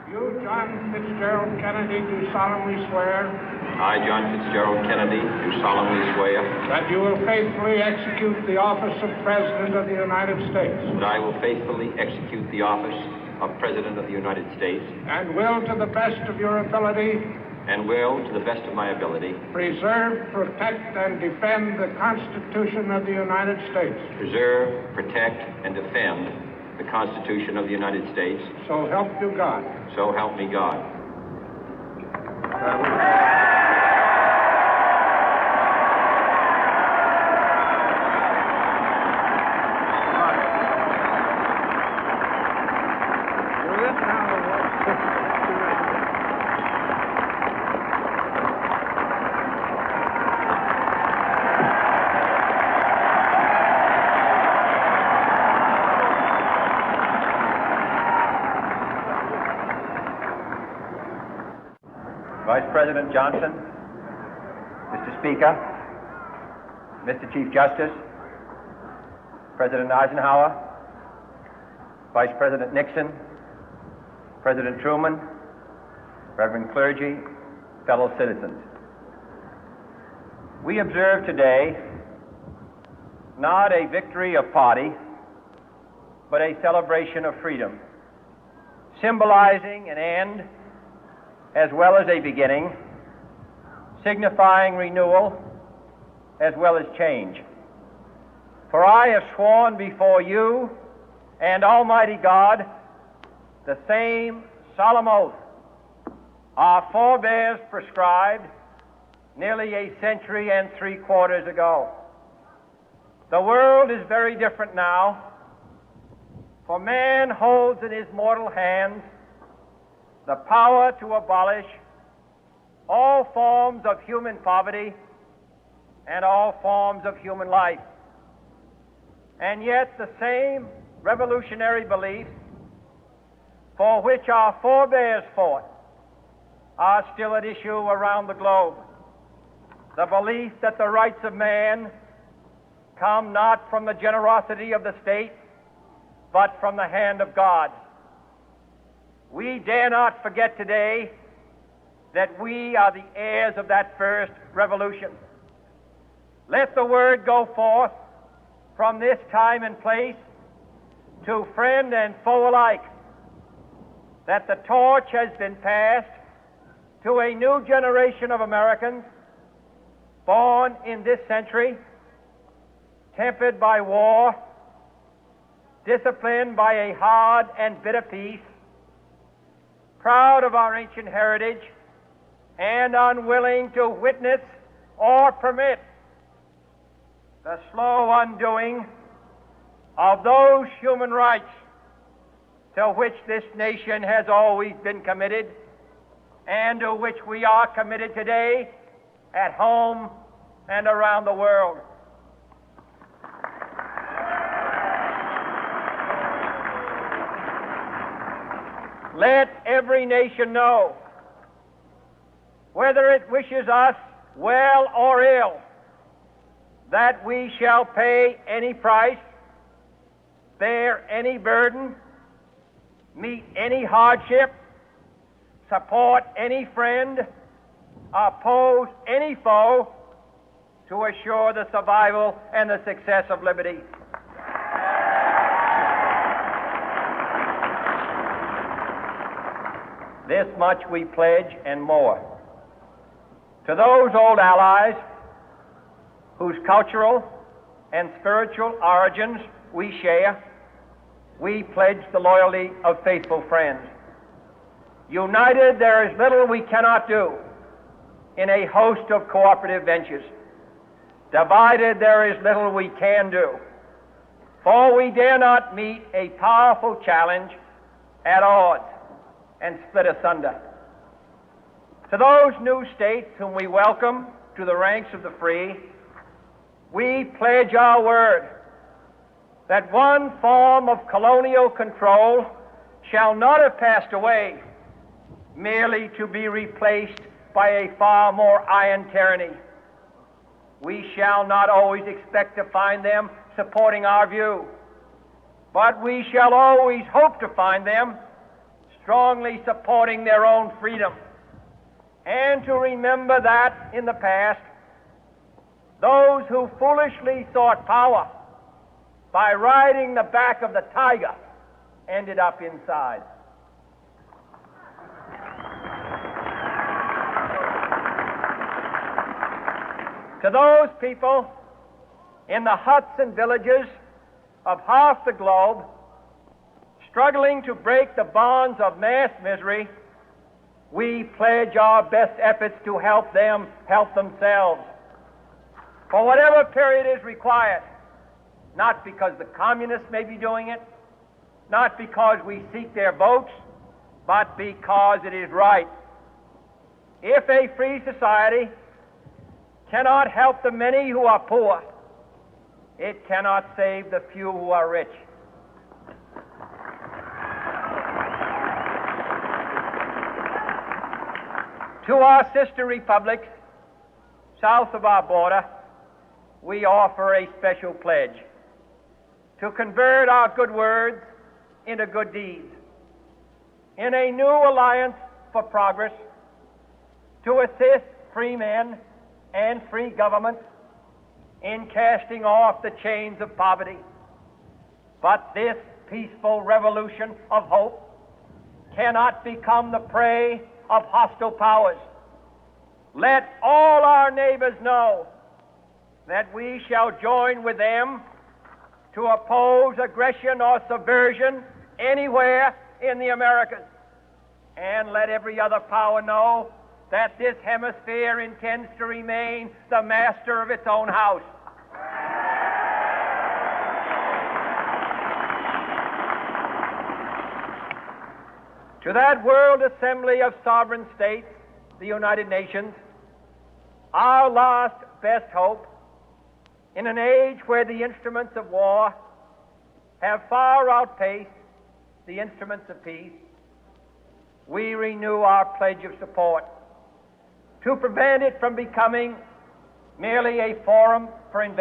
You, John Fitzgerald Kennedy, do solemnly swear. I, John Fitzgerald Kennedy, do solemnly swear. That you will faithfully execute the office of President of the United States. That I will faithfully execute the office of President of the United States. And will, to the best of your ability. And will, to the best of my ability. Preserve, protect, and defend the Constitution of the United States. Preserve, protect, and defend the Constitution of the United States. So help you God. So help me God. Vice President Johnson, Mr. Speaker, Mr. Chief Justice, President Eisenhower, Vice President Nixon, President Truman, Reverend clergy, fellow citizens. We observe today not a victory of party, but a celebration of freedom, symbolizing an end as well as a beginning, signifying renewal as well as change. For I have sworn before you and Almighty God the same solemn oath our forebears prescribed nearly a century and 3/4 ago. The world is very different now, for man holds in his mortal hands the power to abolish all forms of human poverty and all forms of human life. And yet the same revolutionary beliefs for which our forebears fought are still at issue around the globe. The belief that the rights of man come not from the generosity of the state, but from the hand of God. We dare not forget today that we are the heirs of that first revolution. Let the word go forth from this time and place to friend and foe alike that the torch has been passed to a new generation of Americans born in this century, tempered by war, disciplined by a hard and bitter peace, proud of our ancient heritage, and unwilling to witness or permit the slow undoing of those human rights to which this nation has always been committed and to which we are committed today at home and around the world. Let every nation know, whether it wishes us well or ill, that we shall pay any price, bear any burden, meet any hardship, support any friend, oppose any foe to assure the survival and the success of liberty. This much we pledge and more. To those old allies whose cultural and spiritual origins we share, we pledge the loyalty of faithful friends. United, there is little we cannot do in a host of cooperative ventures. Divided, there is little we can do, for we dare not meet a powerful challenge at odds and split asunder. To those new states whom we welcome to the ranks of the free, we pledge our word that one form of colonial control shall not have passed away, merely to be replaced by a far more iron tyranny. We shall not always expect to find them supporting our view, but we shall always hope to find them strongly supporting their own freedom, and to remember that in the past, those who foolishly sought power by riding the back of the tiger ended up inside. To those people in the huts and villages of half the globe struggling to break the bonds of mass misery, we pledge our best efforts to help them help themselves for whatever period is required, not because the communists may be doing it, not because we seek their votes, but because it is right. If a free society cannot help the many who are poor, it cannot save the few who are rich. To our sister republics south of our border, we offer a special pledge to convert our good words into good deeds, in a new alliance for progress, to assist free men and free governments in casting off the chains of poverty. But this peaceful revolution of hope cannot become the prey of hostile powers. Let all our neighbors know that we shall join with them to oppose aggression or subversion anywhere in the Americas. And let every other power know that this hemisphere intends to remain the master of its own house. To that World Assembly of Sovereign States, the United Nations, our last best hope, in an age where the instruments of war have far outpaced the instruments of peace, we renew our pledge of support to prevent it from becoming merely a forum for investment.